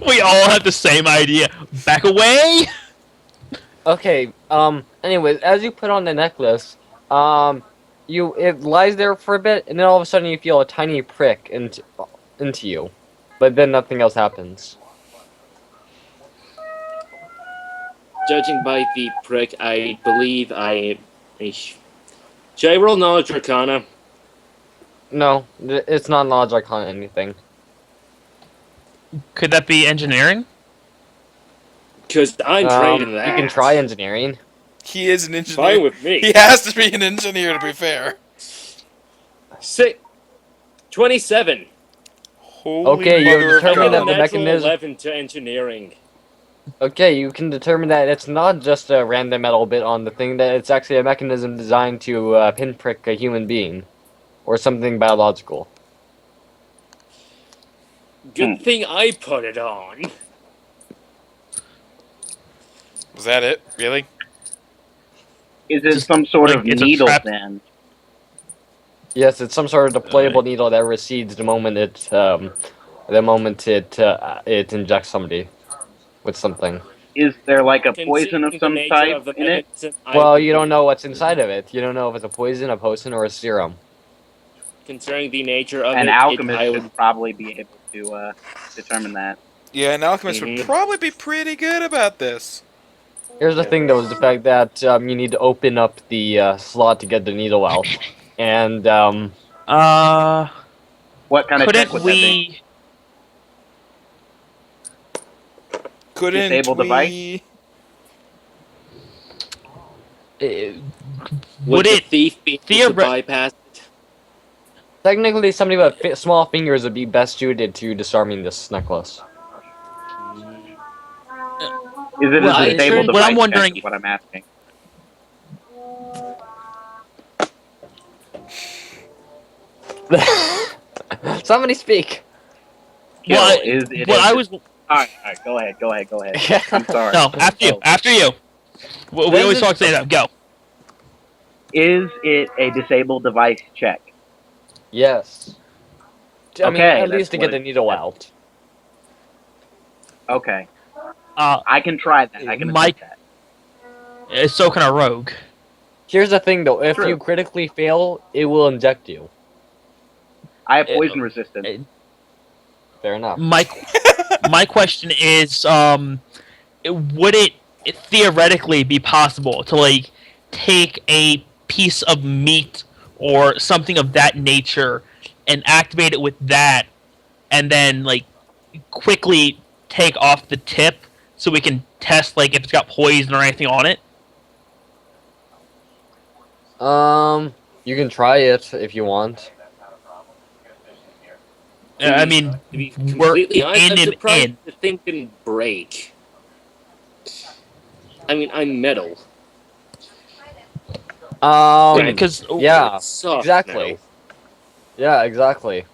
We all have the same idea. Back away. Okay. Anyways, as you put on the necklace, it lies there for a bit, and then all of a sudden you feel a tiny prick into you, but then nothing else happens. Judging by the prick, I believe should I roll Knowledge Arcana? No, it's not logic on anything. Could that be engineering? Because I'm trained in that. You can try engineering. He is an engineer. Fine with me. He has to be an engineer, to be fair. 27. Holy Okay, you mother of determined God. that the Natural mechanism. 11 to engineering. Okay, you can determine that it's not just a random metal bit on the thing; that it's actually a mechanism designed to pinprick a human being, or something biological. Good thing I put it on. Was that it? Really? Is it Just some sort like of it's a needle trap. then? Yes, it's some sort of deployable needle that recedes the moment it injects somebody with something. Is there like a poison Considering of the some nature type of the in it? medicine, I Well, would you don't be- know what's inside of it. You don't know if it's a poison, a potion, or a serum. Considering the nature of An it, alchemist I should would. probably be able to determine that. Yeah, an alchemist Mhm. would probably be pretty good about this. Here's the thing, though, is the fact that you need to open up the slot to get the needle out, and What kind of check Couldn't would that be? we? Couldn't Disable we? Would the it? thief be able to theoret- bypass it? technically, somebody with small fingers would be best suited to disarming this necklace. Is it Well, a disable what device I'm wondering- check is what I'm asking. Somebody speak. Kill, Well, is it Well, a I was. Alright, go ahead. I'm sorry. No, after you. Oh. After you. We This always is- talk say that. Go. Is it a disable device check? Yes. I mean, Okay, at that's least to get what the it- needle out. Okay. Uh, I can try that. I can Mike- attempt that. so can a rogue. Here's the thing, though. If True. you critically fail, it will inject you. I have poison resistance. Fair enough. My question is, would it theoretically be possible to like take a piece of meat or something of that nature and activate it with that, and then like quickly take off the tip so we can test like if it's got poison or anything on it? You can try it if you want. I mean, To be we're completely honest, in I'm and surprised in. the thing didn't break. I mean, I'm metal. Because Yeah, It's soft exactly. metal. Yeah, exactly.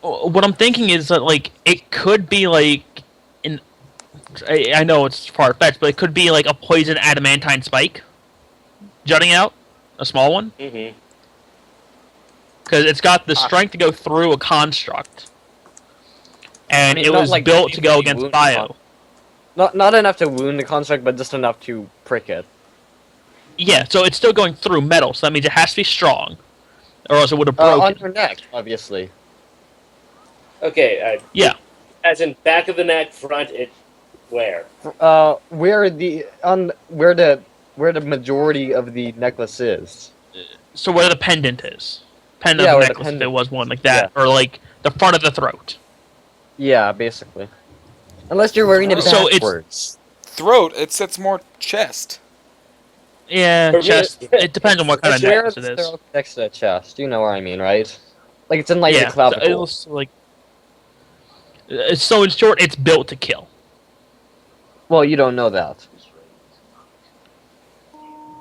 what I'm thinking is that like it could be like an. I know it's far fetched, but it could be like a poison adamantine spike jutting out, a small one, Mm-hmm. because it's got the strength to go through a construct, and I mean, it not was like built to go deeply against wound bio. Not enough to wound the construct, but just enough to prick it. Yeah, so it's still going through metal, so that means it has to be strong, or else it would have On broken. your neck, obviously. Okay, Yeah, as in back of the neck, front, it... Where? Where the majority of the necklace is. so where the pendant is, pendant Yeah, of the where the necklace, if pendant it was one like that, or like the front of the throat. Yeah, basically. Unless you're wearing it So it's- backwards. Throat, it sets more chest. Yeah, Or chest. It depends on what kind of It's where necklace it's it is. thrown next to the chest. You know what I mean, right? Like it's in like Yeah, the clavicle. it was like. So in short, it's built to kill. Well, you don't know that.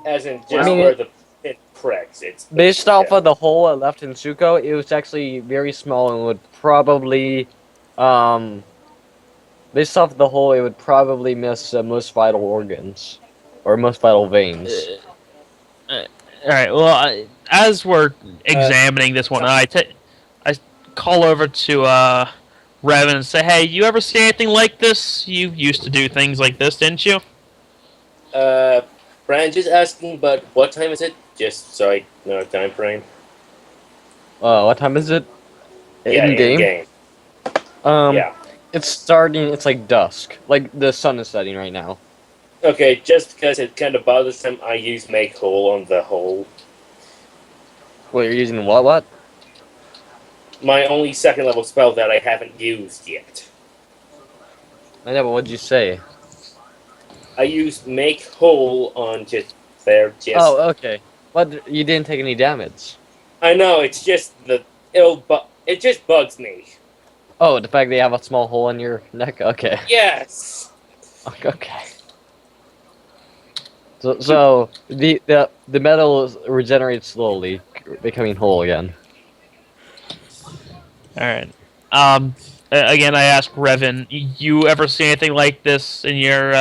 As in just I mean, where the it pricks. It's Based off of the hole it left in Suko, it was actually very small and would probably, based off the hole, it would probably miss most vital organs or most vital veins. All right. Well, as we're examining this one, call over to Revan and say, "Hey, you ever see anything like this? You used to do things like this, didn't you?" Brian just asking, but what time is it? Just so I know time frame. What time is it? Yeah, In game? game. Um, Yeah. it's starting. It's like dusk. Like the sun is setting right now. Okay, just because it kind of bothers them, I use make hole on the hole. Well, you're using what? What? My only second level spell that I haven't used yet. I know, but what'd you say? I use make whole on just there. Just Oh, okay. But you didn't take any damage. I know it's just it just bugs me. Oh, the fact that you have a small hole in your neck. Okay. Yes. Okay. So the metal regenerates slowly, becoming whole again. All right. Again, I ask Revan, you ever see anything like this in your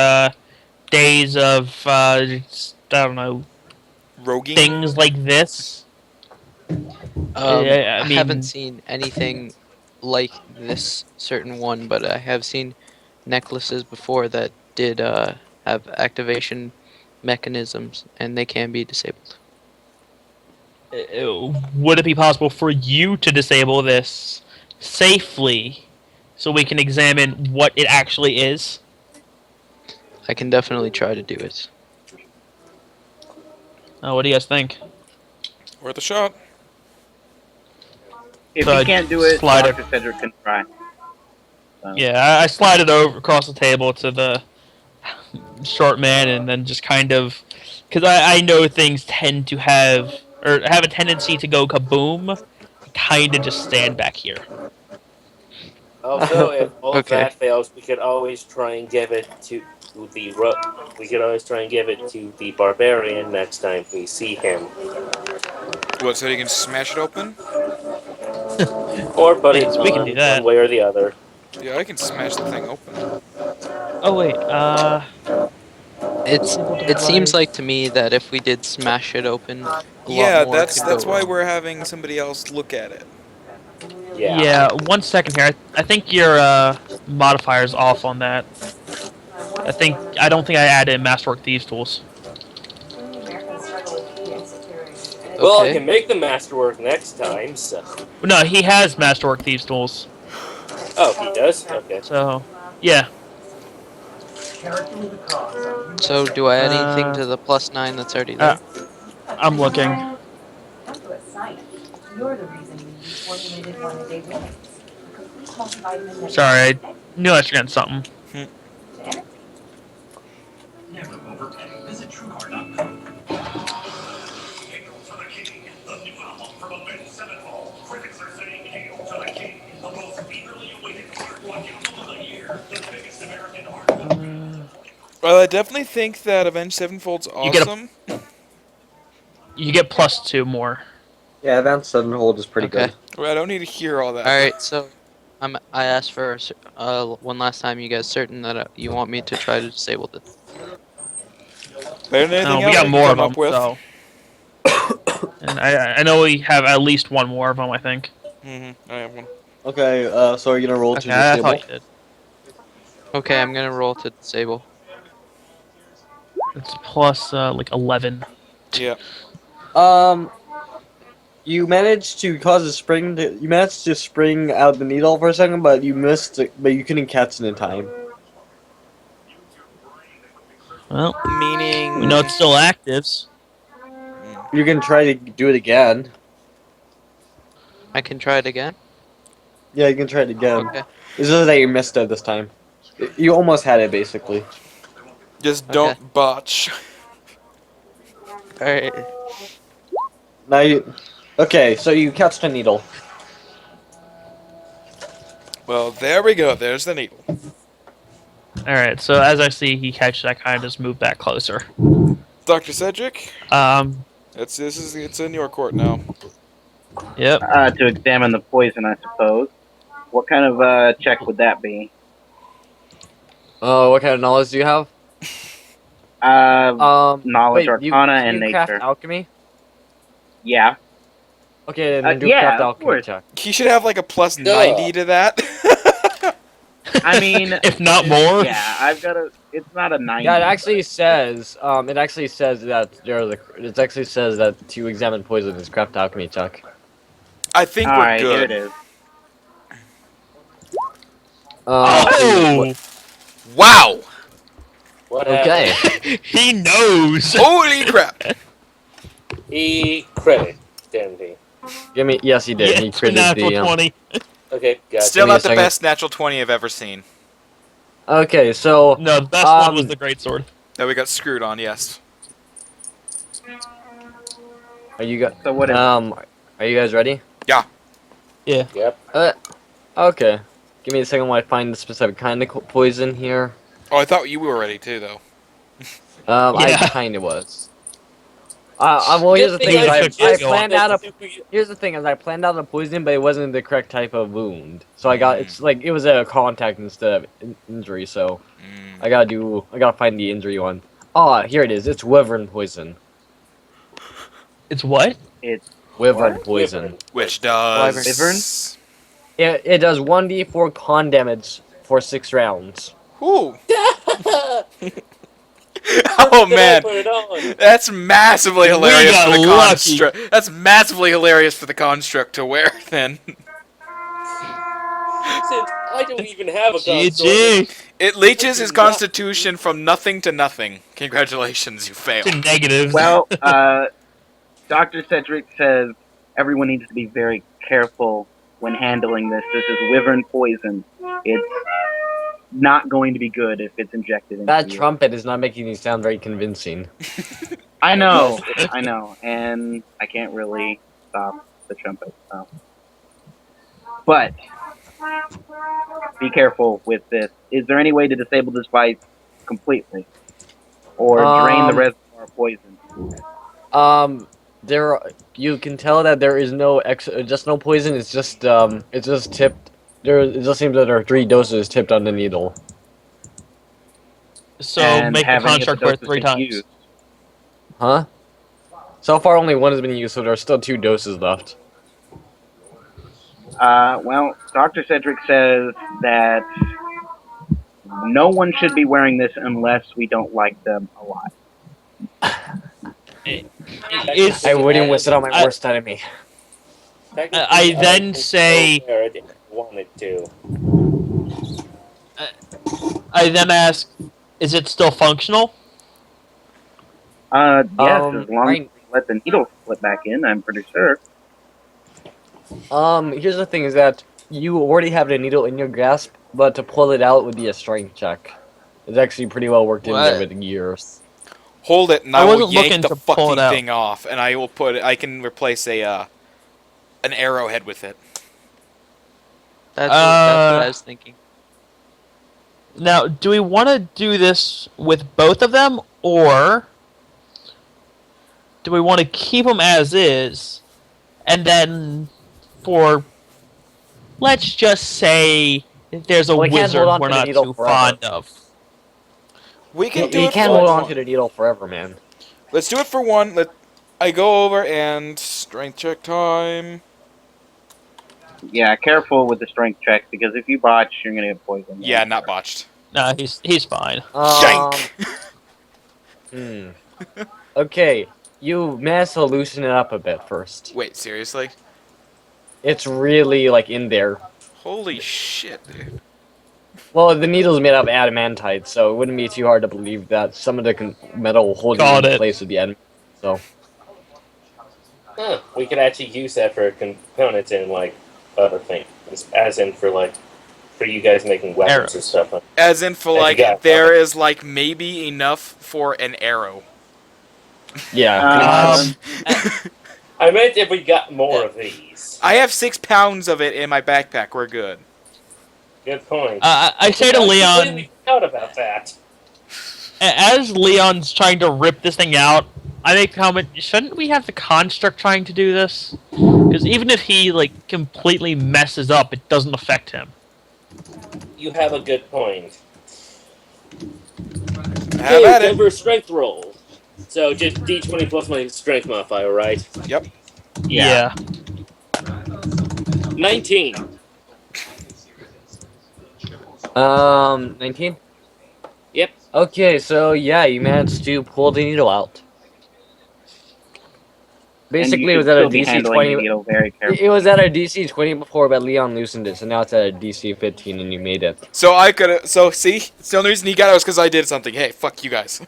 days of I don't know, Roguing? things like this? I I haven't mean, seen anything like this certain one, but I have seen necklaces before that did have activation mechanisms, and they can be disabled. would it be possible for you to disable this safely so we can examine what it actually is? I can definitely try to do it. What do you guys think? Worth a shot. If So you can't do it, slide it. Dr. Cedric can try. So. Yeah, I slide it over across the table to the short man, and then just kind of, because I know things tend to have or have a tendency to go kaboom. Kind of just stand back here. Also, if all Okay. that fails, we could always try and give it to we could always try and give it to the barbarian next time we see him, What, so you can smash it open? or put it Yes, we can on do one that. way or the other. Yeah, I can smash the thing open. Oh wait, It seems like to me that if we did smash it open, a Yeah, lot more that's could go why wrong. we're having somebody else look at it. yeah. 1 second here. I think your modifier's off on that. I don't think I added Masterwork Thieves tools. Well, I Okay. can make the masterwork next time. So, No, he has Masterwork Thieves tools. oh, he does. Okay. So yeah. So do I add anything Uh, to the +9 that's already uh, there? I'm looking. Sorry, I knew I was forgetting something. Well, I definitely think that Avenged Sevenfold's You get a- awesome. You get +2 more. Yeah, Advanced Sudden Hold is pretty Okay. good. Well, I don't need to hear all that. All right. So I asked for one last time. You guys certain that you want me to try to disable it? Better than anything We else got we more can of come them, up with. so. And I know we have at least one more of them. I think. I have one. Okay, so are you gonna roll to Okay, I disable? thought you did. Okay, I'm gonna roll to disable. It's plus like 11. Yeah. You managed to cause a spring. You managed to spring out the needle for a second, but you missed. But you couldn't catch it in time. Well, Meaning. we know it's still active. You can try to do it again. I can try it again. Yeah, you can try it again. Okay. It's just that you missed it this time. You almost had it basically. Just Okay. don't botch. All right. Now you. Okay, so you catch the needle. Well, there we go. There's the needle. All right. So as I see, he catches. I kind of just move back closer. Dr. Cedric, Um. it's in your court now. Yep. To examine the poison, I suppose. What kind of check would that be? Oh, what kind of knowledge do you have? Knowledge, wait, Arcana, and you craft Nature. alchemy? Yeah. Okay, then do yeah, craft of alchemy course. check. He should have like a plus Duh. 90 to that. I mean, If not more. yeah, I've got a. It's not a 90. Yeah, it actually says. It actually says that It actually says that to examine poison is craft alchemy check. I think All we're right, here good. it is. Oh, Wow! What Okay. happened? he knows. Holy crap! He credit, didn't he? Give me. Yes, he did. Yeah, He it's a created natural the. 20. Okay, gotcha. Still me a not the second. best natural 20 I've ever seen. Okay, so. No, the best one was the great sword. That we got screwed on, yes. Are you guys? So what is? Are you guys ready? Yeah. Yep. Okay. Give me a second while I find the specific kind of poison here. Oh, I thought you were ready too, though. I Yeah. kind of was. Well, here's the Good thing. thing I I planned out a. super- Here's the thing: is I planned out a poison, but it wasn't the correct type of wound. So I got it's like it was a contact instead of injury. So I gotta find the injury one. Oh, here it is. It's wyvern poison. It's what? It's Wyvern What? poison. Wyvern. Which does... Wyvern? It does 1d4 con damage for 6 rounds. Ooh. Did Oh, I man. put it on? That's massively hilarious got for the lucky. construct. That's massively hilarious for the construct to wear, then. Since I don't even have a consort. GG. It leeches his constitution from nothing to nothing. Congratulations, you failed. To negatives. well, Dr. Cedric says everyone needs to be very careful when handling this. This is wyvern poison. It's not going to be good if it's injected into That you. trumpet is not making you sound very convincing. I know, and I can't really stop the trumpet. So. But be careful with this. Is there any way to disable this device completely, or drain the reservoir of poison? You can tell that there is just no poison. It's just tipped. It just seems that there are 3 doses tipped on the needle. So And make the have any of construct the worth doses 3 been times. used? Huh? So far, only 1 has been used, so there are still 2 doses left. Well, Dr. Cedric says that no one should be wearing this unless we don't like them a lot. Is, I wouldn't wish it on my I- worst enemy. Technically, I then can say- still wear it if I wanted to. I then ask, is it still functional? Yes, as long as right. we let the needle slip back in, I'm pretty sure. Here's the thing: is that you already have the needle in your grasp, but to pull it out would be a strength check. It's actually pretty well worked in there What? with gears. Hold it, and I I will wasn't yank looking the to pull fucking it out. thing off, and I will put it. I can replace an arrowhead with it. That's what I was thinking. Now, do we want to do this with both of them, or do we want to keep them as is, and then for, let's just say, there's a Well, we can't wizard hold on we're to the not needle too forever. fond of? We can do You it can't for hold on one. to the needle forever, man. Let's do it for one. I go over and strength check time. Yeah, careful with the strength check, because if you botch, you're gonna get poisoned. Yeah, not botched. No, he's fine. Yank! Okay, you managed to loosen it up a bit first. Wait, seriously? It's really like in there. Holy shit, dude. Well, the needle's made out of adamantite, so it wouldn't be too hard to believe that some of the metal will hold Got it in it. place with the adamant. So Huh, we could actually use that for components in like other things, as in for you guys making weapons Arrows. and stuff. As in for Yeah, you like, got it. there is like maybe enough for an arrow. yeah, I meant if we got more of these. I have 6 pounds of it in my backpack. We're good. Good point. I say to I Leon, completely forgot about that. as Leon's trying to rip this thing out, I make the comment, shouldn't we have the construct trying to do this? Because even if he, completely messes up, it doesn't affect him. You have a good point. Have at it. Denver strength roll. So just D20 plus my strength modifier, right? Yep. Yeah. 19. 19? Yep. Okay, so yeah, you managed to pull the needle out. Basically, and it you was should at a still be DC handling 20. the needle very carefully. It was at a DC 20 before, but Leon loosened it, so now it's at a DC 15, and you made it. So I could. So see, it's the only reason he got it was because I did something. Hey, fuck you guys.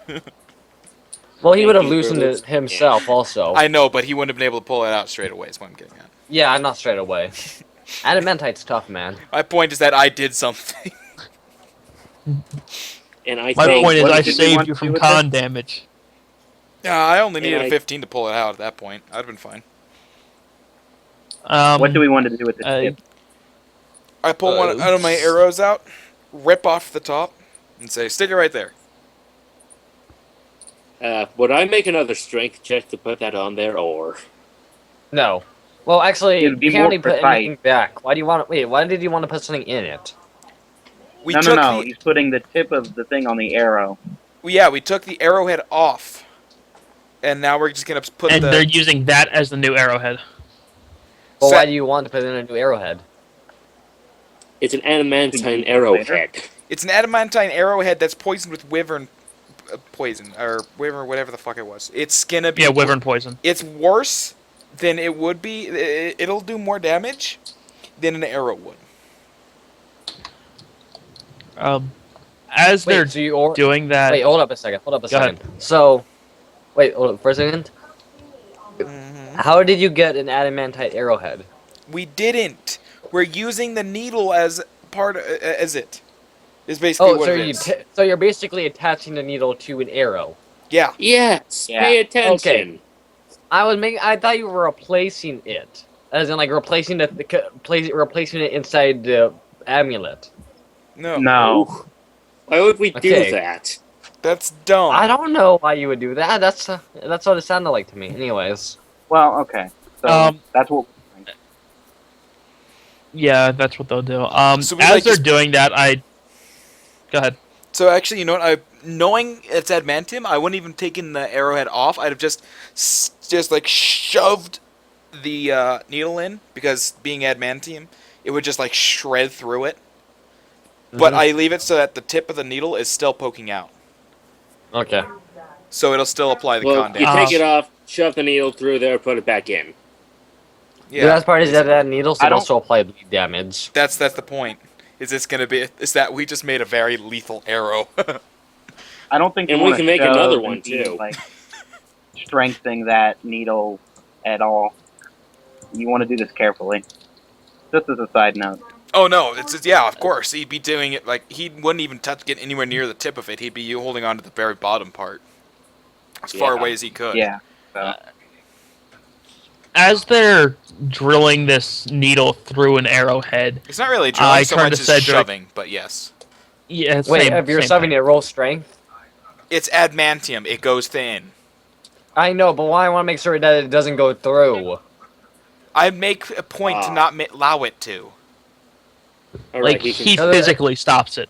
Well, he Thank would have you for loosened it loosening- himself, also. I know, but he wouldn't have been able to pull it out straight away. Is what I'm getting at. Yeah, not straight away. Adamantite's tough, man. My point is that I did something. And I My think point is, what I did we saved want you to from do with con damage. Yeah, I only And needed I- a 15 to pull it out at that point. I'd have been fine. What do we want to do with the uh, tip? I pull one of my arrows out, rip off the top, and say, "Stick it right there." would I make another strength check to put that on there, or No. Well, actually, It'd be you can't more really put precise. anything back. Why do you want to... Wait, why did you want to put something in it? We No. took the He's putting the tip of the thing on the arrow. we took the arrowhead off, and now we're just gonna put and the. they're using that as the new arrowhead. Well, Set- why do you want to put in a new arrowhead? it's an adamantine Later. arrowhead? It's an adamantine arrowhead that's poisoned with wyvern poison or wyvern, whatever the fuck it was. It's gonna be Yeah, wyvern poison. It's worse than it would be. It'll do more damage than an arrow would. As they're Wait, so you... doing that, Wait, hold up a second. Hold up a Go second. So... Wait, hold up for a second. How did you get an adamantite arrowhead? We didn't. We're using the needle as part as it. Is basically Oh, what so it is. so you're basically attaching the needle to an arrow. Yeah. Yes. Yeah. Pay attention. I thought you were replacing it, as in like replacing replacing it inside the amulet. No. No. Why would we do Okay. that? That's dumb. I don't know why you would do that. That's what it sounded like to me. Anyways, Well, okay. So Um, that's what. yeah, that's what they'll do. So we, as like, they're just- doing that, go ahead. So actually, you know what? Knowing it's adamantium, I wouldn't even taken the arrowhead off. I'd have just like shoved the needle in because being adamantium, it would just like shred through it. But I leave it so that the tip of the needle is still poking out, okay. so it'll still apply the Well, con you damage. take it off, shove the needle through there, put it back in. The Yeah, best part is that needle I should don't- also apply bleed damage. that's the point. Is that we just made a very lethal arrow? I don't think. And you we wanna can make shove another one, and be, too. Like strengthening that needle at all. You want to do this carefully. Just as a side note. Oh no, yeah, of course. He'd be doing it like he wouldn't even get anywhere near the tip of it. He'd be holding on to the very bottom part, as far Yeah. away as he could. Yeah. So As they're drilling this needle through an arrowhead, It's not really drilling I so turned much to as Cedric. shoving, but yes, yeah, Wait, same, if you're same shoving thing. it, roll strength. it's adamantium. It goes thin. I know, but why I want to make sure that it doesn't go through. I make a point to not allow it to. All Like right, he he can, physically stops it.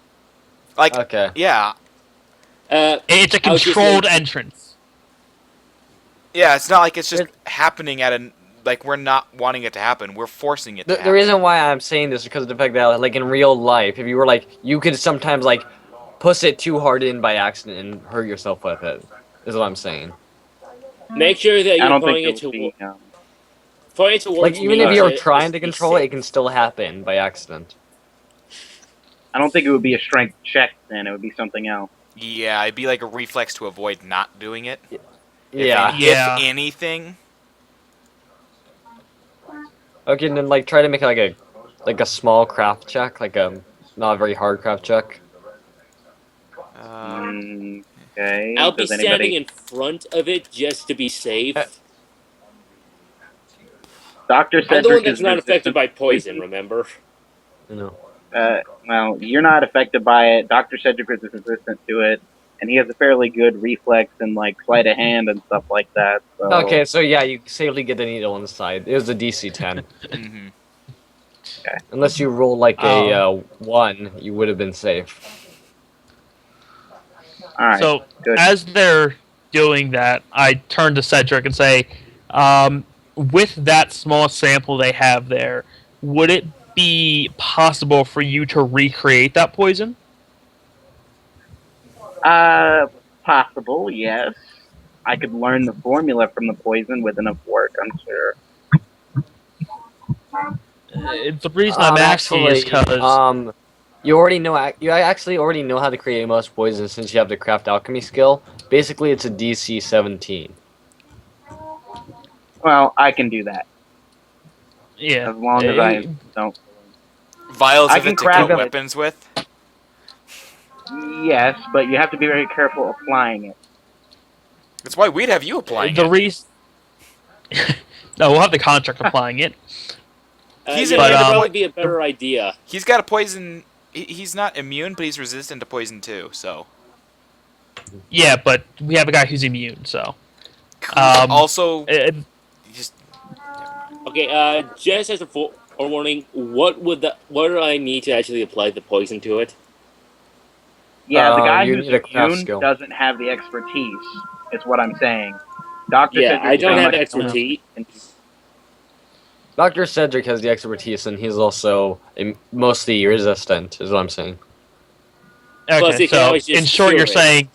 Like, Okay. yeah, It's a I was just controlled saying- entrance. yeah. It's not like it's just happening at an like we're not wanting it to happen. We're forcing it to The happen. reason why I'm saying this is because of the fact that, like, in real life, if you were like, you could sometimes like push it too hard in by accident and hurt yourself with it. Is what I'm saying. make sure that I you're don't pointing think it it would be. point it towards Like, even me if you're to trying to be control it, safe. it can still happen by accident. I don't think it would be a strength check. Then it would be something else. Yeah, it'd be like a reflex to avoid not doing it. Yeah. Yeah. If anything, Okay, and then like try to make it like a small craft check, like a not a very hard craft check. Okay. I'll be Does standing anybody? in front of it just to be safe. Dr. I'm the one Cedric that's is not affected resistant- by poison, remember? You know. Well, you're not affected by it. Dr. Cedric is resistant to it, and he has a fairly good reflex and like sleight of hand and stuff like that. So. Okay, so yeah, you safely get the needle inside. It was a DC 10. hmm Unless you roll like a 1, you would have been safe. All right. So good. as they're doing that, I turn to Cedric and say, with that small sample they have there, would it be possible for you to recreate that poison? Possible, yes. I could learn the formula from the poison with enough work, I'm sure. The reason I'm asking is because you already know. You actually already know how to create most poisons since you have the craft alchemy skill. Basically, it's a DC 17. Well, I can do that yeah, as long as I don't. Vials I of can it to craft cut it. weapons with. Yes, but you have to be very careful applying it. That's why we'd have you applying the it. reason. No, we'll have the contract applying it. He's yeah, immune that'd to probably be a better idea. He's got a poison. He's not immune, but he's resistant to poison too. So. Yeah, but we have a guy who's immune, so. Also, It, just Okay, just as a forewarning, what do I need to actually apply the poison to it? Yeah, the guy you who's need a craft immune skill. doesn't have the expertise, is what I'm saying. Dr. Yeah, Cedric I is don't very have much expertise. Dr. Cedric has the expertise, and he's also mostly resistant, is what I'm saying. Plus, okay, you can so always just in short, cure you're it. saying.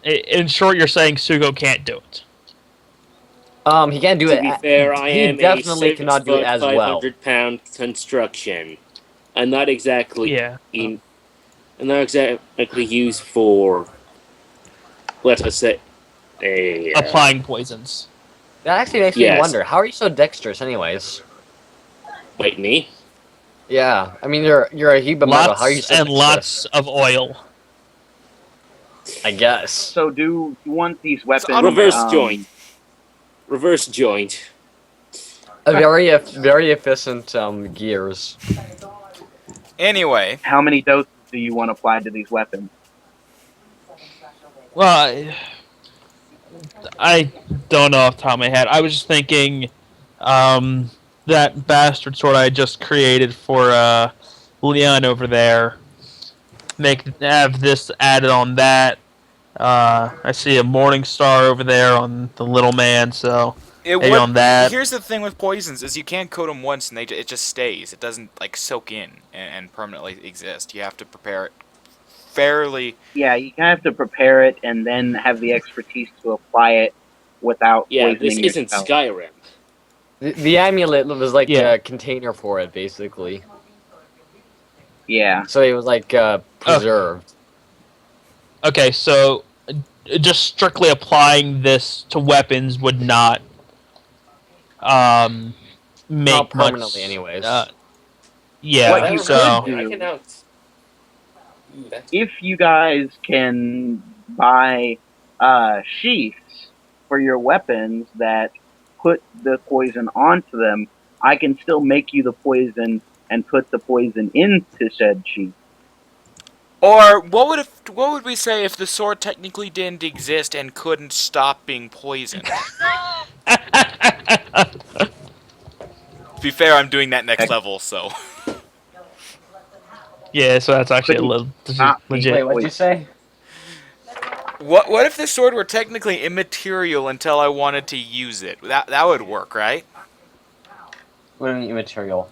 In short, you're saying Sugo can't do it. He can't do To it. be fair, I He am definitely a cannot do it 6 foot, as well. 500-pound construction. I'm not exactly Yeah. I'm not exactly used for, let us say, Applying poisons. That actually makes me Yes. wonder. How are you so dexterous, anyways? Wait, me? Yeah, I mean you're a heap of metal. How are you Lots so and dexterous? lots of oil. I guess. So do you want these weapons... Reverse joint. Reverse joint. A very efficient gears. anyway. How many doses do you want applied to these weapons? Well, I don't know off the top of my head. I was just thinking, that bastard sword I just created for Leon over there. Have this added on that. I see a morning star over there on the little man, so maybe on that. Here's the thing with poisons: is you can't coat them once and it just stays. It doesn't like soak in and permanently exist. You have to prepare it fairly. Yeah, you have to prepare it and then have the expertise to apply it without Yeah, poisoning this isn't yourself. Skyrim. The amulet was like Yeah. a container for it, basically. Yeah. So it was like preserved. Okay, so just strictly applying this to weapons would not make Not permanently, much, anyways. yeah, What you so could do- I can out. Ooh, that's If you guys can buy sheaths for your weapons that put the poison onto them, I can still make you the poison and put the poison into said sheath. Or what would we say if the sword technically didn't exist and couldn't stop being poisoned? To be fair, I'm doing that next level, so. yeah, so that's actually a little Not legit. Wait, what'd you say? What if the sword were technically immaterial until I wanted to use it? That would work, right? What do you mean immaterial?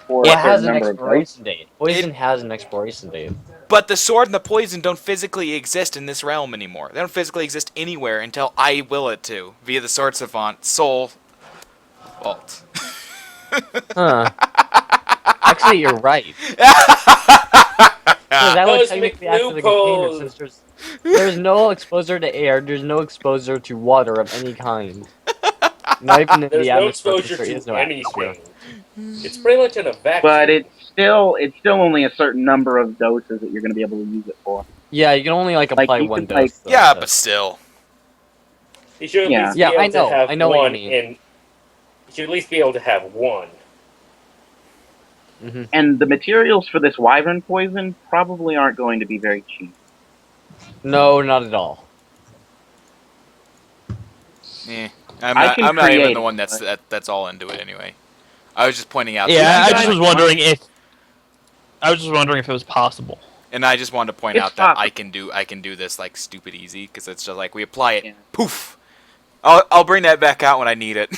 For It a has certain an number of expiration date. Poison It- has an expiration date. But the sword and the poison don't physically exist in this realm anymore. They don't physically exist anywhere until I will it to, via the sword savant soul vault. Huh. Actually, you're right. So that would Those technically act as a container McLoopholes. since there's no exposure to air, there's no exposure to water of any kind. Not even in There's the no atmosphere, since exposure there to is no atmosphere. anything. It's pretty much in a vacuum. But it's still only a certain number of doses that you're going to be able to use it for. Yeah, you can only like apply you one could, like- dose. though, Yeah, so- but still. You should at Yeah. least Yeah, be able I know. to have I know what you one mean. You should at least be able to have one. And the materials for this wyvern poison probably aren't going to be very cheap. No, not at all. Eh, I can I'm not even create the one it, that's all into it anyway. I was just pointing out. Yeah, I guys just was want- wondering if it was possible. And I just wanted to point It's out that possible. I can do this like stupid easy because it's just like we apply it, Yeah. poof. I'll bring that back out when I need it.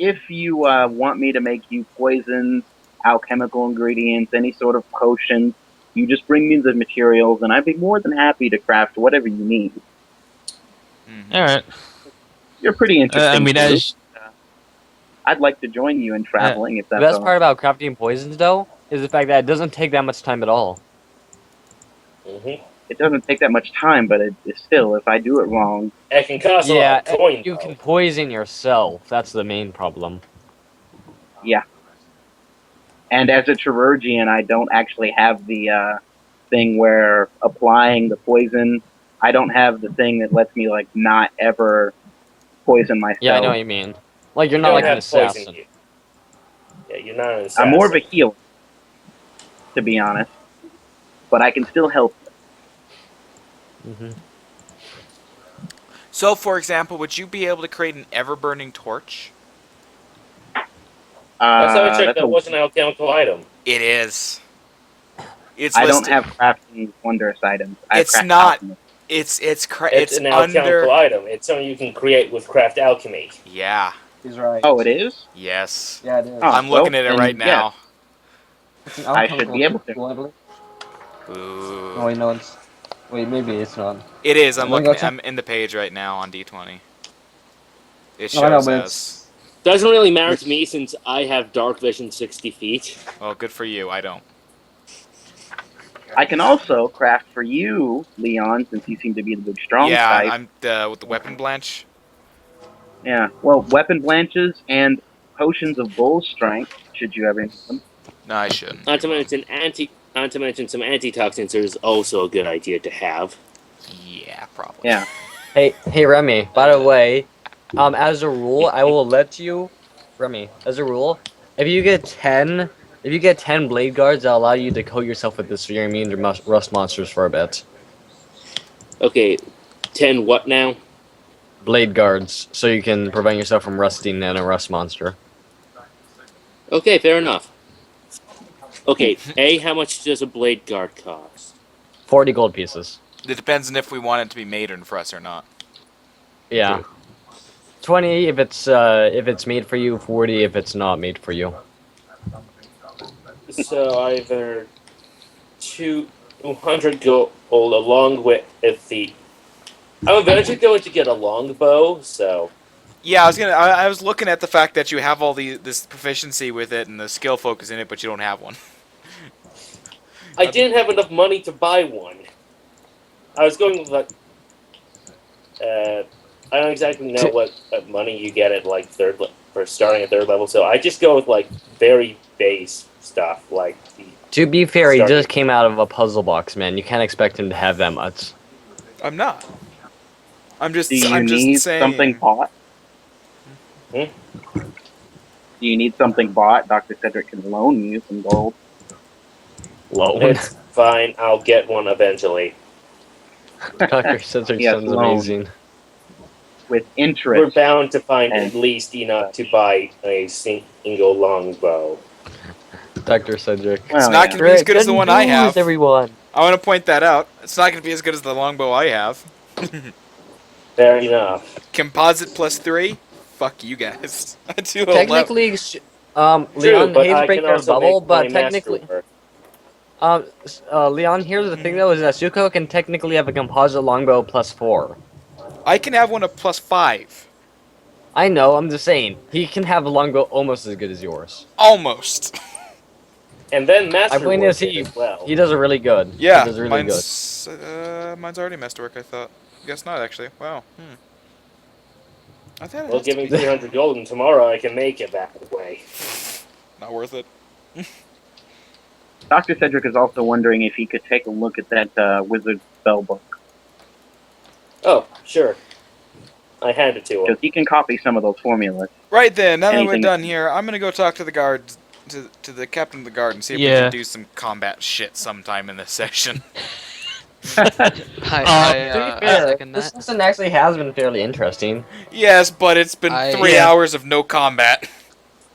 if you want me to make you poisons, alchemical ingredients, any sort of potion, you just bring me the materials, and I'd be more than happy to craft whatever you need. Mhm. All right. You're pretty interesting. I mean, Farouk. as I'd like to join you in traveling if The that's best all. part about crafting poisons, though, is the fact that it doesn't take that much time at all. Mm-hmm. It doesn't take that much time, but it's still, if I do it wrong, It can cost a Yeah, lot of coin, you though. can poison yourself. That's the main problem. yeah. And as a chirurgeon, I don't actually have the thing where applying the poison, I don't have the thing that lets me like not ever poison myself. Yeah, I know what you mean. Like, you're You not don't like an have poison assassin. you. Yeah, you're not an assassin. I'm more of a healer, to be honest, but I can still help. Hmm. So, for example, would you be able to create an ever-burning torch? Last time I checked, That's that was an alchemical item. It is. It's I listed. don't have crafting wondrous items. I have It's craft not- alchemy. It's It's an alchemical under. item. It's something you can create with craft alchemy. Yeah. He's right. Oh, it is? Yes. Yeah, it is. Oh. I'm looking well, at it then, right now. It's an I should alchemical be able to. tool, I believe. Ooh. Oh, wait, no, it's... Wait, maybe it's not. It is. I'm Let me go looking. check. I'm in the page right now on D20. It No, I know, shows but us. it's... Doesn't really matter to me since I have dark vision 60 feet. Well, good for you. I don't. I can also craft for you, Leon, since you seem to be the big strong Yeah, type. I'm with the weapon blanch. Yeah, well, weapon blanches and potions of bull strength, should you ever need them. No, I shouldn't. Not to mention some antitoxins is also a good idea to have. Yeah, probably. Yeah. Hey, Remy. By the way, as a rule, I will let you, Remy. As a rule, if you get 10 blade guards, I'll allow you to coat yourself with this you're immune to rust monsters for a bit. Okay, 10 what now? Blade guards, so you can prevent yourself from rusting in a rust monster. Okay, fair enough. Okay, how much does a blade guard cost? 40 gold pieces. It depends on if we want it to be made for us or not. Yeah. 20 if it's made for you, 40 if it's not made for you. So either 200 gold along with the. I'm eventually going to get a longbow, so Yeah, I was looking at the fact that you have all this proficiency with it and the skill focus in it, but you don't have one. I didn't have enough money to buy one. I was going with like, I don't exactly know what money you get at like for starting at third level, so I just go with like very base stuff like the. To be fair, he Starting- just came out of a puzzle box, man. You can't expect him to have that much. I'm not. I'm just. Do you I'm just need saying. something bought? Hmm? Do you need something bought? Dr. Cedric can loan you some gold. Loan. It's fine. I'll get one eventually. Dr. Cedric Yes, sounds loan. amazing. With We're interest. bound to find And- at least enough to buy a single longbow. Dr. Cedric. Well, It's not yeah. gonna be as good as the one I have. everyone. I want to point that out. It's not gonna be as good as the longbow I have. Fair enough. Composite +3. Fuck you guys. I do 11. Technically, True, Leon, but hate I to break can your also bubble, make but my technically, masterwork. Leon, here's the thing though, is that Suko can technically have a composite longbow +4. I can have one of +5. I know, I'm just saying, he can have a longbow almost as good as yours. Almost. And then My point is, masterwork as well. he does it really good. Yeah, He does it really good. mine's already masterwork, I thought. Guess not, actually. Wow. I thought it Well, has give to me be 300 gold, and tomorrow I can make it that way. not worth it. Dr. Cedric is also wondering if he could take a look at that wizard spell book. Oh, sure. I handed it to him. Because he can copy some of those formulas. Right then, now that we're Anything- done here, I'm gonna go talk to the guards, to the captain of the guard, and see if we Yeah. can do some combat shit sometime in this session. I To be fair, second this that. season actually has been fairly interesting. Yes, but it's been I- 3 Yeah. hours of no combat.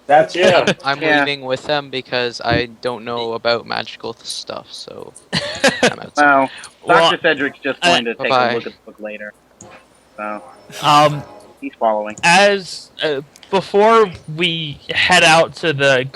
That's Yeah. I'm Yeah. leaving with them because I don't know about magical stuff, so I'm out. Well, Well, Dr. Cedric's just going to take bye-bye. a look at the book later. So, He's following. as before we head out to the